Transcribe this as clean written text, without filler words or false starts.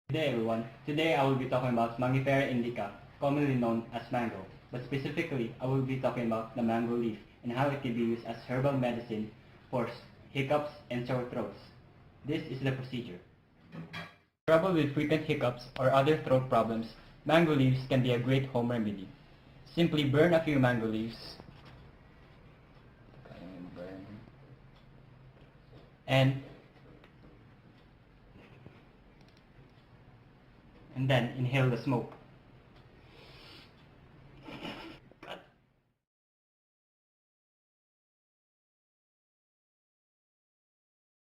Good day everyone. Today I will be talking about Mangifera indica, commonly known as mango. But specifically, I will be talking about the mango leaf and how it can be used as herbal medicine for hiccups and sore throats. This is the procedure. Trouble with frequent hiccups or other throat problems, mango leaves can be a great home remedy. Simply burn a few mango leaves and then inhale the smoke.